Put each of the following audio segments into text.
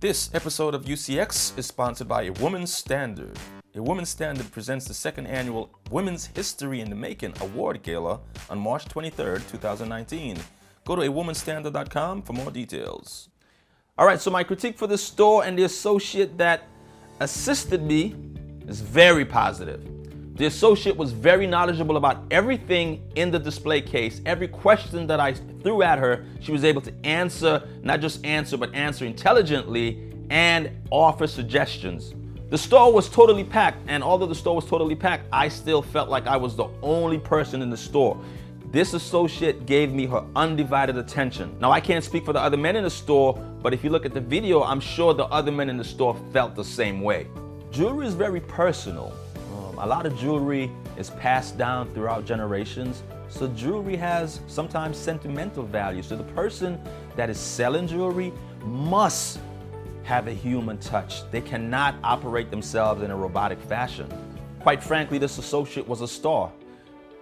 This episode of UCX is sponsored by A Woman's Standard. A Woman's Standard presents the second annual Women's History in the Making Award Gala on March 23, 2019. Go to awomanstandard.com for more details. All right, so my critique for the store and the associate that assisted me is very positive. The associate was very knowledgeable about everything in the display case. Every question that I threw at her, she was able to answer, not just answer, but answer intelligently and offer suggestions. The store was totally packed, and although the store was totally packed, I still felt like I was the only person in the store. This associate gave me her undivided attention. Now, I can't speak for the other men in the store, but if you look at the video, I'm sure the other men in the store felt the same way. Jewelry is very personal. A lot of jewelry is passed down throughout generations, so jewelry has sometimes sentimental value. So the person that is selling jewelry must have a human touch. They cannot operate themselves in a robotic fashion. Quite frankly, this associate was a star.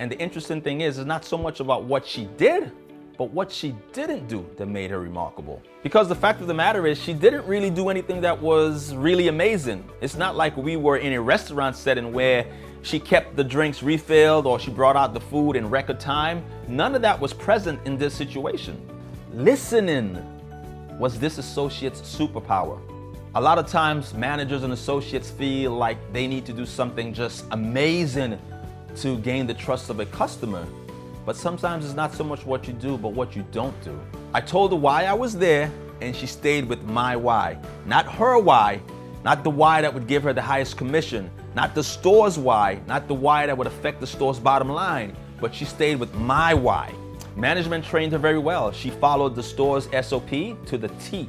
And the interesting thing is, it's not so much about what she did, but what she didn't do that made her remarkable. Because the fact of the matter is, she didn't really do anything that was really amazing. It's not like we were in a restaurant setting where she kept the drinks refilled or she brought out the food in record time. None of that was present in this situation. Listening was this associate's superpower. A lot of times, managers and associates feel like they need to do something just amazing to gain the trust of a customer. But sometimes it's not so much what you do, but what you don't do. I told her why I was there, and she stayed with my why. Not her why, not the why that would give her the highest commission, not the store's why, not the why that would affect the store's bottom line, but she stayed with my why. Management trained her very well. She followed the store's SOP to the T.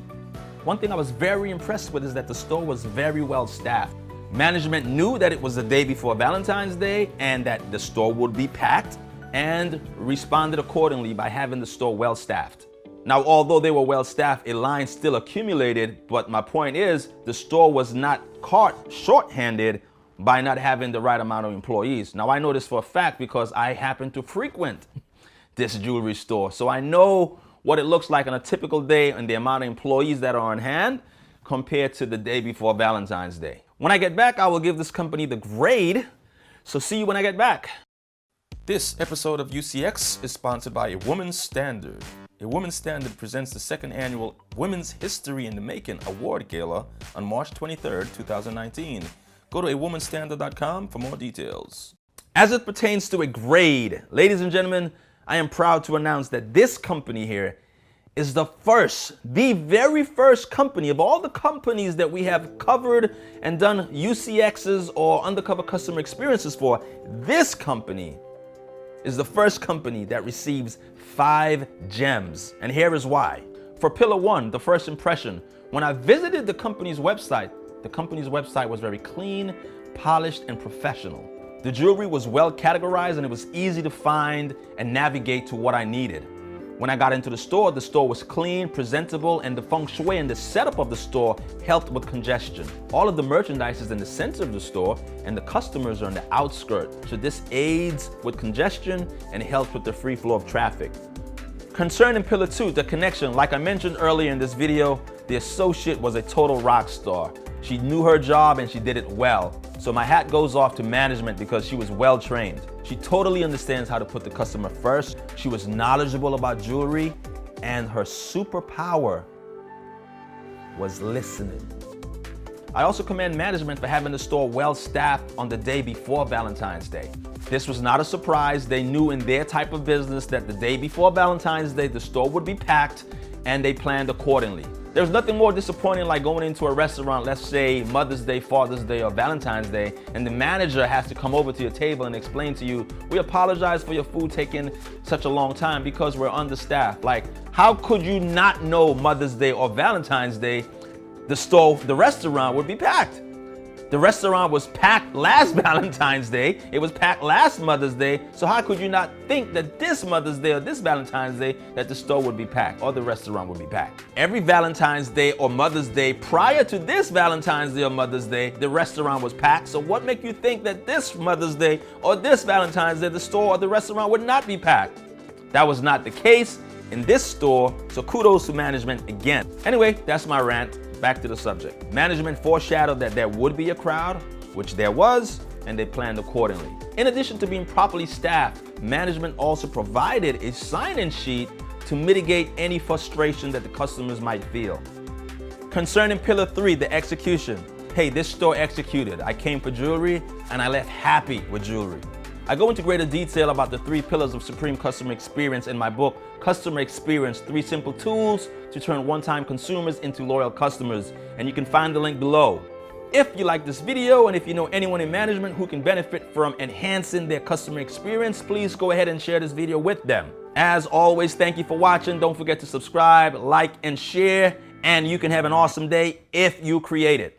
One thing I was very impressed with is that the store was very well staffed. Management knew that it was the day before Valentine's Day and that the store would be packed, and responded accordingly by having the store well staffed. Now, although they were well staffed, a line still accumulated, but my point is the store was not caught short-handed by not having the right amount of employees. Now, I know this for a fact because I happen to frequent this jewelry store, so I know what it looks like on a typical day and the amount of employees that are on hand compared to the day before Valentine's Day. When I get back, I will give this company the grade, so see you when I get back. This episode of UCX is sponsored by A Woman's Standard. A Woman's Standard presents the second annual Women's History in the Making Award Gala on March 23, 2019. Go to awomanstandard.com for more details. As it pertains to a grade, ladies and gentlemen, I am proud to announce that this company here is the very first company of all the companies that we have covered and done UCXs or Undercover Customer Experiences for. This company is the first company that receives 5 gems. And here is why. For pillar 1, the first impression, when I visited the company's website was very clean, polished, and professional. The jewelry was well categorized and it was easy to find and navigate to what I needed. When I got into the store was clean, presentable, and the feng shui and the setup of the store helped with congestion. All of the merchandise is in the center of the store and the customers are in the outskirts. So this aids with congestion and helps with the free flow of traffic. Concerning pillar 2, the connection, like I mentioned earlier in this video, the associate was a total rock star. She knew her job and she did it well. So my hat goes off to management because she was well trained. She totally understands how to put the customer first. She was knowledgeable about jewelry, and her superpower was listening. I also commend management for having the store well staffed on the day before Valentine's Day. This was not a surprise. They knew in their type of business that the day before Valentine's Day, the store would be packed, and they planned accordingly. There's nothing more disappointing like going into a restaurant, let's say Mother's Day, Father's Day, or Valentine's Day, and the manager has to come over to your table and explain to you, we apologize for your food taking such a long time because we're understaffed. Like, how could you not know Mother's Day or Valentine's Day, the restaurant would be packed? The restaurant was packed last Valentine's Day. It was packed last Mother's Day. So how could you not think that this Mother's Day or this Valentine's Day that the store would be packed or the restaurant would be packed? Every Valentine's Day or Mother's Day prior to this Valentine's Day or Mother's Day, the restaurant was packed. So what makes you think that this Mother's Day or this Valentine's Day, the store or the restaurant would not be packed? That was not the case in this store, so kudos to management again. Anyway, that's my rant. back to the subject. Management foreshadowed that there would be a crowd, which there was, and they planned accordingly. In addition to being properly staffed, management also provided a sign-in sheet to mitigate any frustration that the customers might feel. Concerning pillar 3, the execution. Hey, this store executed. I came for jewelry and I left happy with jewelry. I go into greater detail about the 3 pillars of supreme customer experience in my book, Customer Experience, 3 Simple Tools to Turn One-Time Consumers into Loyal Customers, and you can find the link below. If you like this video and if you know anyone in management who can benefit from enhancing their customer experience, please go ahead and share this video with them. As always, thank you for watching. Don't forget to subscribe, like, and share, and you can have an awesome day if you create it.